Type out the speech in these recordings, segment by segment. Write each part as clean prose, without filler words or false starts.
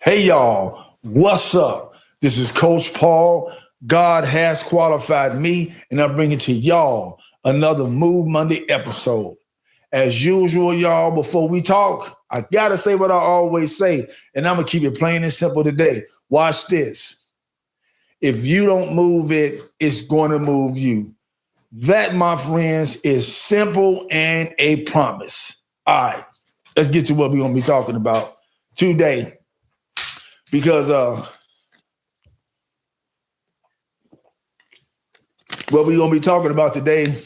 Hey, y'all, what's up? This is Coach Paul. God has qualified me, and I'm bringing to y'all another Move Monday episode. As usual, y'all, before we talk, I got to say what I always say, and I'm going to keep it plain and simple today. Watch this. If you don't move it, it's going to move you. That, my friends, is simple and a promise. All right, let's get to what we're going to be talking about today. Because what we're going to be talking about today,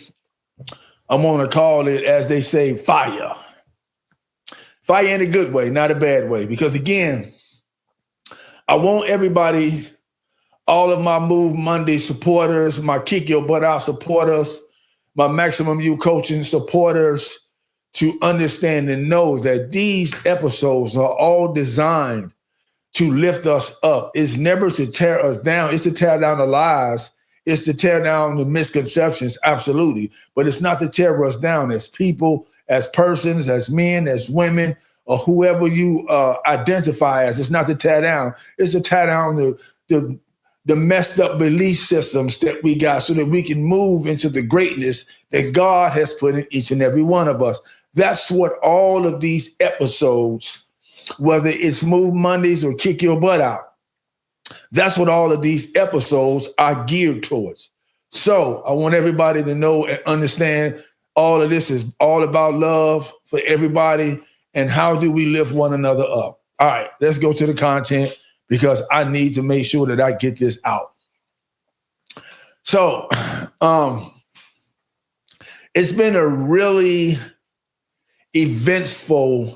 I'm going to call it, as they say, fire. Fire in a good way, not a bad way. Because again, I want everybody, all of my Move Monday supporters, my Kick Your Butt Out supporters, my Maximum You Coaching supporters, to understand and know that these episodes are all designed to lift us up. It's never to tear us down. It's to tear down the lies. It's to tear down the misconceptions, absolutely. But it's not to tear us down as people, as persons, as men, as women, or whoever you identify as. It's not to tear down. It's to tear down the messed up belief systems that we got so that we can move into the greatness that God has put in each and every one of us. That's what all of these episodes, whether it's Move Mondays or Kick Your Butt Out, that's what all of these episodes are geared towards. So I want everybody to know and understand all of this is all about love for everybody and how do we lift one another up. All right, let's go to the content because I need to make sure that I get this out. So it's been a really eventful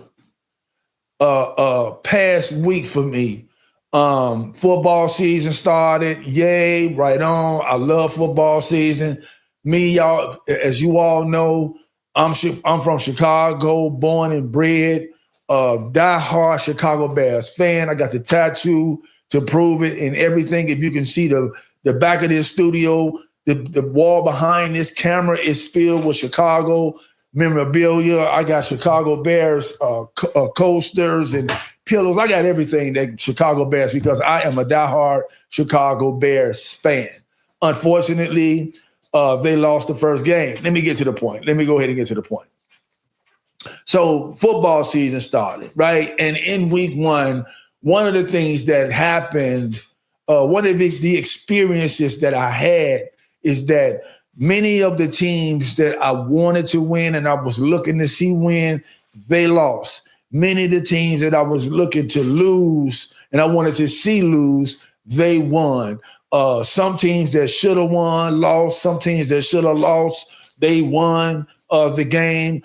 past week for me. Football season started. Yay, right on. I love football season. Me, y'all, as you all know, I'm from Chicago, born and bred, die-hard Chicago Bears fan. I got the tattoo to prove it and everything. If you can see the back of this studio, the wall behind this camera is filled with Chicago memorabilia. I got Chicago Bears coasters and pillows. I got everything that Chicago Bears because I am a diehard Chicago Bears fan. Unfortunately, they lost the first game. Let me get to the point. Let me go ahead and get to the point. So football season started, right? And in week one of the things that happened, one of the experiences that I had is that many of the teams that I wanted to win and I was looking to see win, they lost. Many of the teams that I was looking to lose and I wanted to see lose, they won. Some teams that should have won, lost. Some teams that should have lost, they won the game.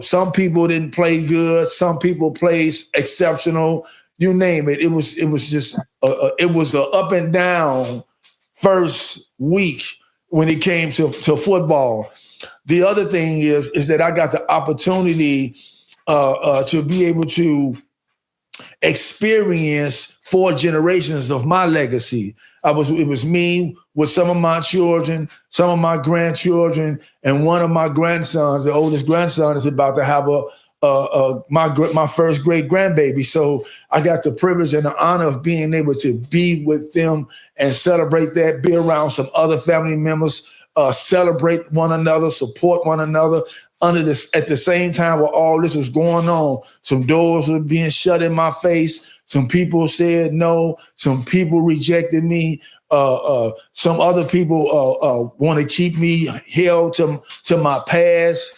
Some people didn't play good. Some people played exceptional. You name it. It was just it was an up and down first week when it came to football. The other thing is that I got the opportunity to be able to experience 4 generations of my legacy. It was me with some of my children, some of my grandchildren, and one of my grandsons. The oldest grandson is about to have my first great grandbaby. So I got the privilege and the honor of being able to be with them and celebrate that, be around some other family members, celebrate one another, support one another. At the same time while all this was going on, some doors were being shut in my face. Some people said no. Some people rejected me. Some other people want to keep me held to my past.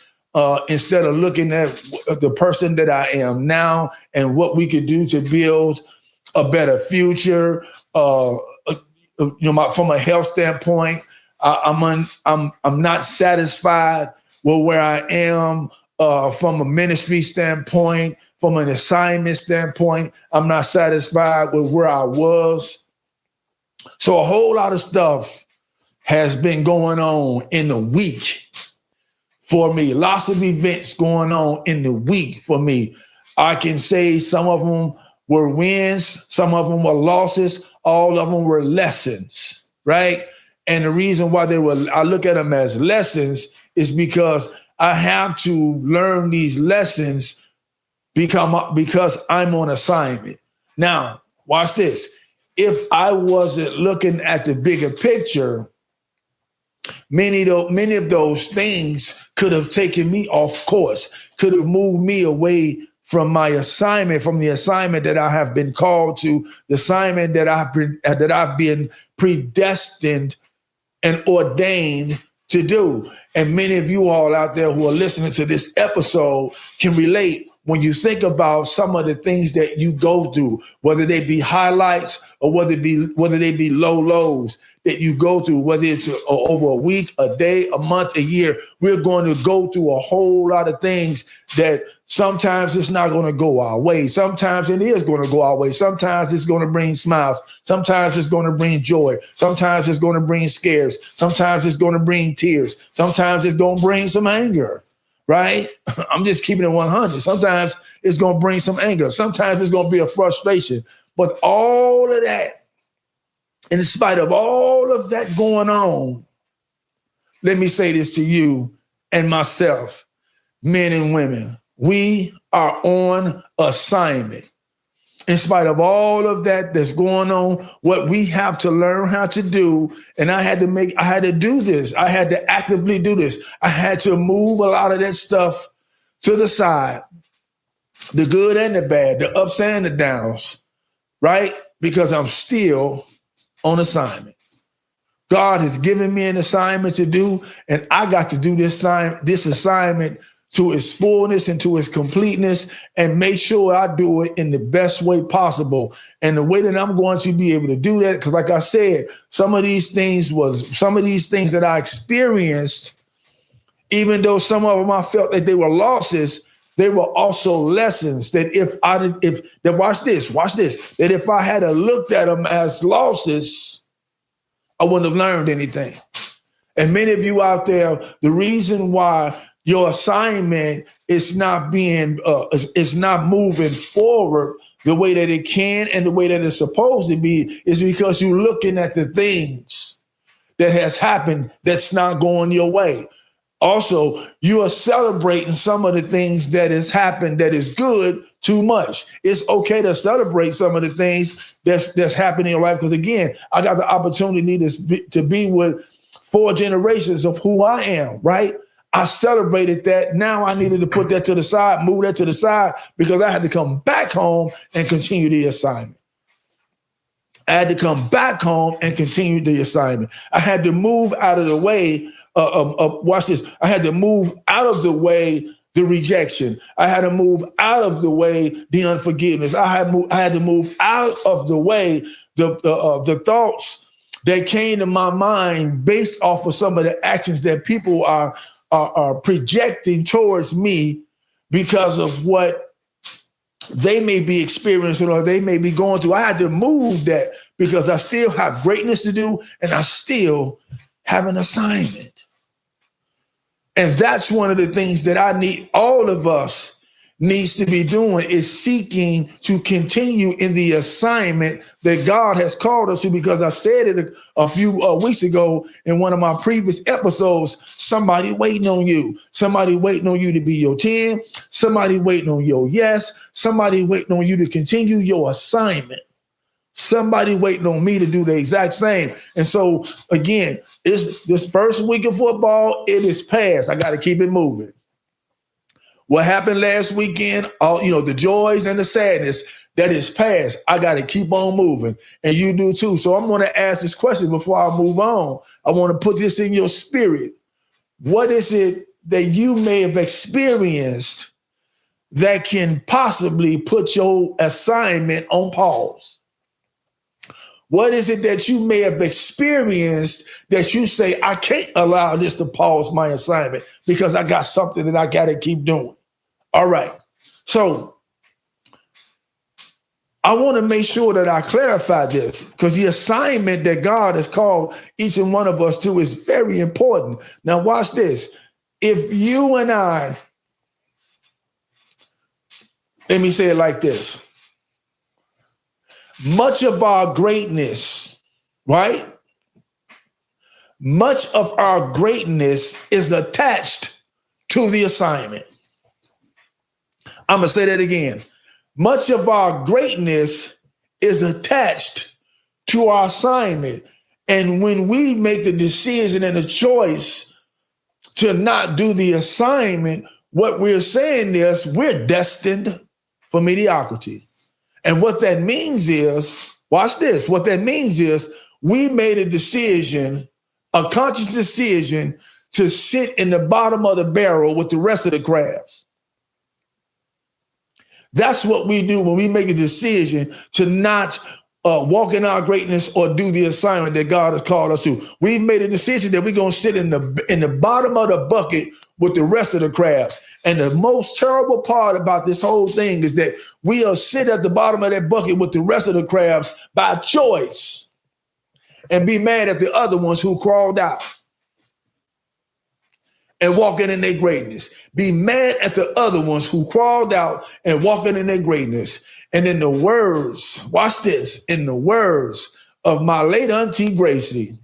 Instead of looking at the person that I am now and what we could do to build a better future, from a health standpoint, I'm not satisfied with where I am from a ministry standpoint, from an assignment standpoint. I'm not satisfied with where I was. So a whole lot of stuff has been going on in the week for me. Lots of events going on in the week for me. I can say some of them were wins, some of them were losses, all of them were lessons, right? And the reason why I look at them as lessons is because I have to learn these lessons because I'm on assignment. Now, watch this. If I wasn't looking at the bigger picture, many of those things could have taken me off course, could have moved me away from my assignment, from the assignment that I have been called to, the assignment that I've been predestined and ordained to do. And many of you all out there who are listening to this episode can relate when you think about some of the things that you go through, whether they be highlights or whether they be low lows that you go through, whether it's over a week, a day, a month, a year. We're going to go through a whole lot of things that sometimes it's not going to go our way. Sometimes it is going to go our way. Sometimes it's going to bring smiles. Sometimes it's going to bring joy. Sometimes it's going to bring scares. Sometimes it's going to bring tears. Sometimes it's going to bring some anger. Right? I'm just keeping it 100. Sometimes it's going to bring some anger. Sometimes it's going to be a frustration. But all of that, in spite of all of that going on, let me say this to you and myself, men and women, we are on assignment. In spite of all of that that's going on, what we have to learn how to do, and I had to do this. I had to actively do this. I had to move a lot of that stuff to the side, the good and the bad, the ups and the downs, right? Because I'm still on assignment. God has given me an assignment to do, and I got to do this assignment to its fullness and to its completeness, and make sure I do it in the best way possible. And the way that I'm going to be able to do that, because like I said, some of these things that I experienced, even though some of them I felt that they were losses, they were also lessons that watch this, that if I had looked at them as losses, I wouldn't have learned anything. And many of you out there, the reason why your assignment is not not moving forward the way that it can and the way that it's supposed to be is because you're looking at the things that has happened that's not going your way. Also, you are celebrating some of the things that has happened that is good too much. It's okay to celebrate some of the things that's happening in your life because, again, I got the opportunity to be with 4 generations of who I am, right? I celebrated that. Now I needed to put that to the side, move that to the side, because I had to come back home and continue the assignment. I had to come back home and continue the assignment. I had to move out of the way. Watch this. I had to move out of the way the rejection. I had to move out of the way the unforgiveness. I had to move out of the way the thoughts that came to my mind based off of some of the actions that people are projecting towards me because of what they may be experiencing or they may be going through. I had to move that because I still have greatness to do and I still have an assignment. And that's one of the things that I need, all of us needs to be doing, is seeking to continue in the assignment that God has called us to, because I said it a few weeks ago in one of my previous episodes, somebody waiting on you, somebody waiting on you to be your 10, somebody waiting on your yes, somebody waiting on you to continue your assignment, somebody waiting on me to do the exact same. And so again, it's this first week of football, it is past. I got to keep it moving. What happened last weekend, the joys and the sadness, that is past. I got to keep on moving, and you do too. So I'm going to ask this question before I move on. I want to put this in your spirit. What is it that you may have experienced that can possibly put your assignment on pause? What is it that you may have experienced that you say, I can't allow this to pause my assignment because I got something that I got to keep doing? All right. So I want to make sure that I clarify this, because the assignment that God has called each and one of us to is very important. Now, watch this. If you and I, let me say it like this. Much of our greatness, right? Much of our greatness is attached to the assignment. I'm going to say that again. Much of our greatness is attached to our assignment. And when we make the decision and the choice to not do the assignment, what we're saying is we're destined for mediocrity. And what that means is, watch this, what that means is we made a decision, a conscious decision to sit in the bottom of the barrel with the rest of the crabs. That's what we do when we make a decision to not walk in our greatness or do the assignment that God has called us to. We've made a decision that we're going to sit in the bottom of the bucket with the rest of the crabs. And the most terrible part about this whole thing is that we'll sit at the bottom of that bucket with the rest of the crabs by choice and be mad at the other ones who crawled out and walking in their greatness. Be mad at the other ones who crawled out and walking in their greatness. And in the words, watch this, in the words of my late auntie Gracie,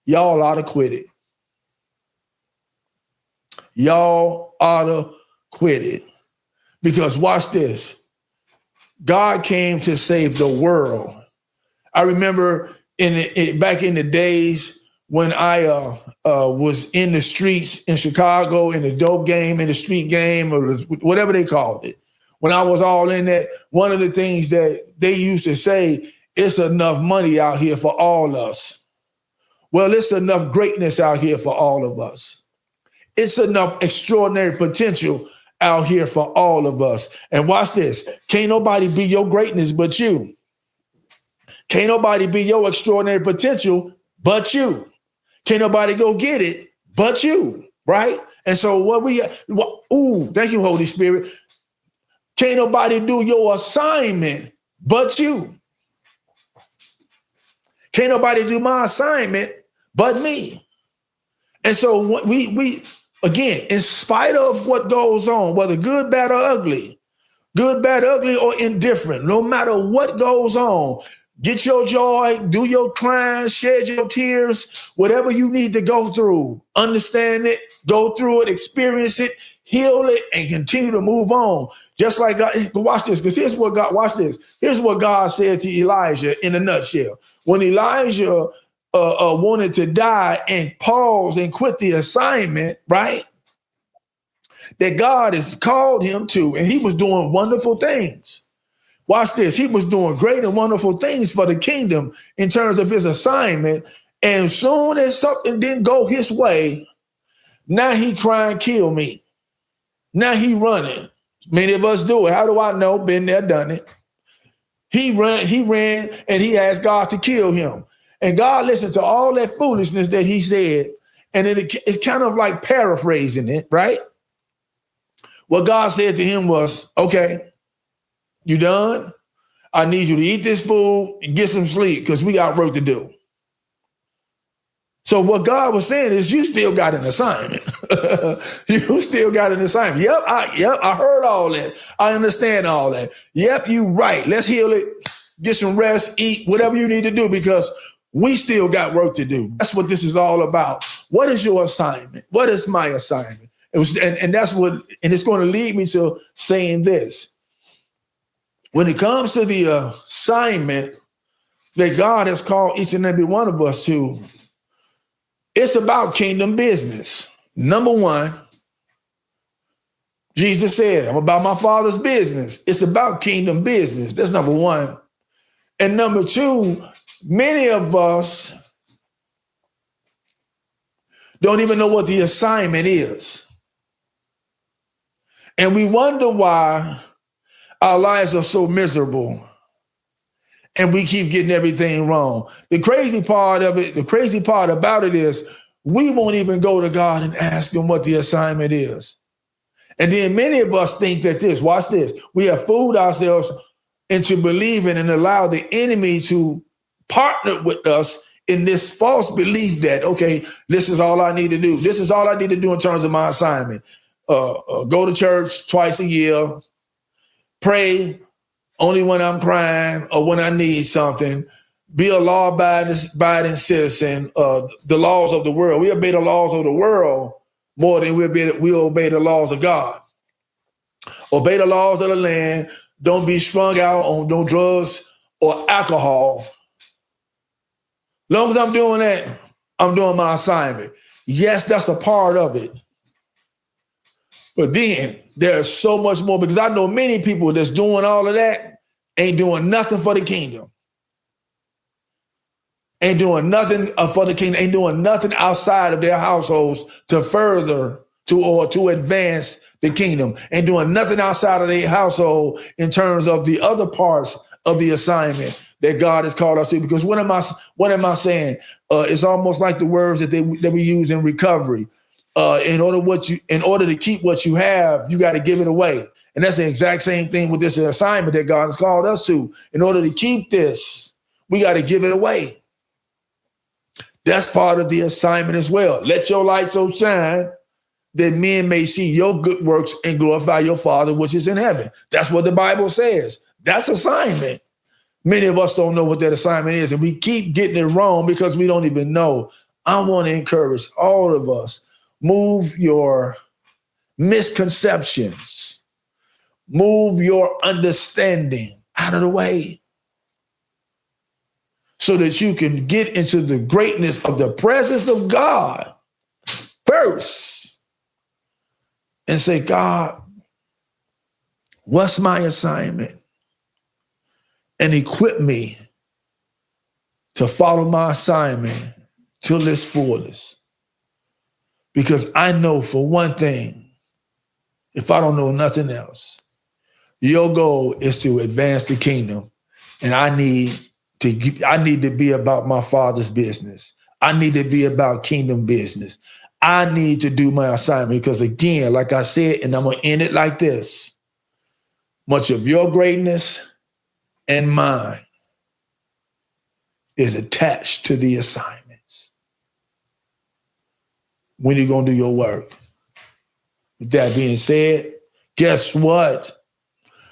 y'all ought to quit it. Y'all ought to quit it. Because watch this, God came to save the world. I remember back in the days when I was in the streets in Chicago, in the dope game, in the street game, or whatever they called it. When I was all in that, one of the things that they used to say, it's enough money out here for all us. Well, it's enough greatness out here for all of us. It's enough extraordinary potential out here for all of us. And watch this. Can't nobody be your greatness but you. Can't nobody be your extraordinary potential but you. Can't nobody go get it but you, right? And so thank you, Holy Spirit. Can't nobody do your assignment but you. Can't nobody do my assignment but me. And so we again, in spite of what goes on, whether good, bad, or ugly, or indifferent, no matter what goes on, get your joy, do your crying, shed your tears, whatever you need to go through, understand it, go through it, experience it, heal it, and continue to move on. Just like God, watch this, because here's what God said to Elijah in a nutshell. When Elijah wanted to die and pause and quit the assignment, right, that God has called him to, and he was doing wonderful things. Watch this. He was doing great and wonderful things for the kingdom in terms of his assignment. And soon as something didn't go his way, now he crying, kill me. Now he running. Many of us do it. How do I know? Been there, done it. He ran, and he asked God to kill him. And God listened to all that foolishness that he said. And then it's kind of like paraphrasing it, right? What God said to him was, okay, you done? I need you to eat this food and get some sleep because we got work to do. So what God was saying is, you still got an assignment. You still got an assignment. Yep, I heard all that. I understand all that. Yep, you right. Let's heal it. Get some rest, eat, whatever you need to do, because we still got work to do. That's what this is all about. What is your assignment? What is my assignment? And that's what, and it's going to lead me to saying this. When it comes to the assignment that God has called each and every one of us to, it's about kingdom business. Number one, Jesus said, I'm about my Father's business. It's about kingdom business. That's number one. And number two, many of us don't even know what the assignment is. And we wonder why our lives are so miserable and we keep getting everything wrong. The crazy part about it is we won't even go to God and ask him what the assignment is. And then many of us think that watch this, we have fooled ourselves into believing and allow the enemy to partner with us in this false belief that, okay, this is all I need to do. This is all I need to do in terms of my assignment. Go to church twice a year, pray only when I'm crying or when I need something, be a law-abiding citizen, the laws of the world. We obey the laws of the world more than we obey the laws of God. Obey the laws of the land. Don't be strung out on no drugs or alcohol. Long as I'm doing that, I'm doing my assignment. Yes, that's a part of it. But then there's so much more, because I know many people that's doing all of that ain't doing nothing for the kingdom. Ain't doing nothing for the kingdom, ain't doing nothing outside of their households to further or to advance the kingdom, ain't doing nothing outside of their household in terms of the other parts of the assignment that God has called us to. Because what am I saying? It's almost like the words that we use in recovery. In order to keep what you have, you got to give it away. And that's the exact same thing with this assignment that God has called us to. In order to keep this, we got to give it away. That's part of the assignment as well. Let your light so shine that men may see your good works and glorify your Father which is in heaven. That's what the Bible says. That's assignment. Many of us don't know what that assignment is, and we keep getting it wrong because we don't even know. I want to encourage all of us, move your misconceptions, move your understanding out of the way so that you can get into the greatness of the presence of God first and say, God, what's my assignment? And equip me to follow my assignment till its fullest. Because I know for one thing, if I don't know nothing else, your goal is to advance the kingdom. And I need to be about my Father's business. I need to be about kingdom business. I need to do my assignment because, again, like I said, and I'm going to end it like this, much of your greatness and mine is attached to the assignments. When you're going to do your work. With that being said, guess what?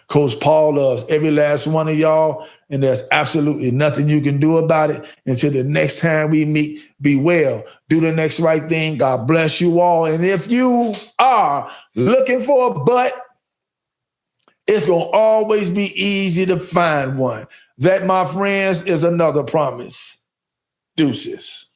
Coach Paul loves every last one of y'all, and there's absolutely nothing you can do about it. Until the next time we meet, be well. Do the next right thing. God bless you all. And if you are looking for a butt, it's going to always be easy to find one. That, my friends, is another promise. Deuces.